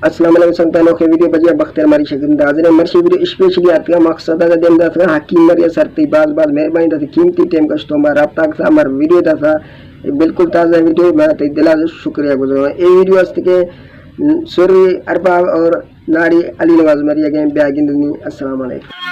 अस्सलाम वालेकुम संतानों के वीडियो बजिया बख्तर हमारी शकील हाजिर है मर्शी वीडियो स्पेशली आती है मकसद है देम दफा हकीम मरिया सरती बाज मेहरबानी दफा कीमती टाइम कस्टमर रब्ता के हमार वीडियो दफा बिल्कुल ताज़ा वीडियो मैं दिला शुक्रिया गुजार ये वीडियो अस्त के सुर अरबाब और नारी अली नवाज मरिया गए ब्यागिंदनी अस्सलाम वालेकुम।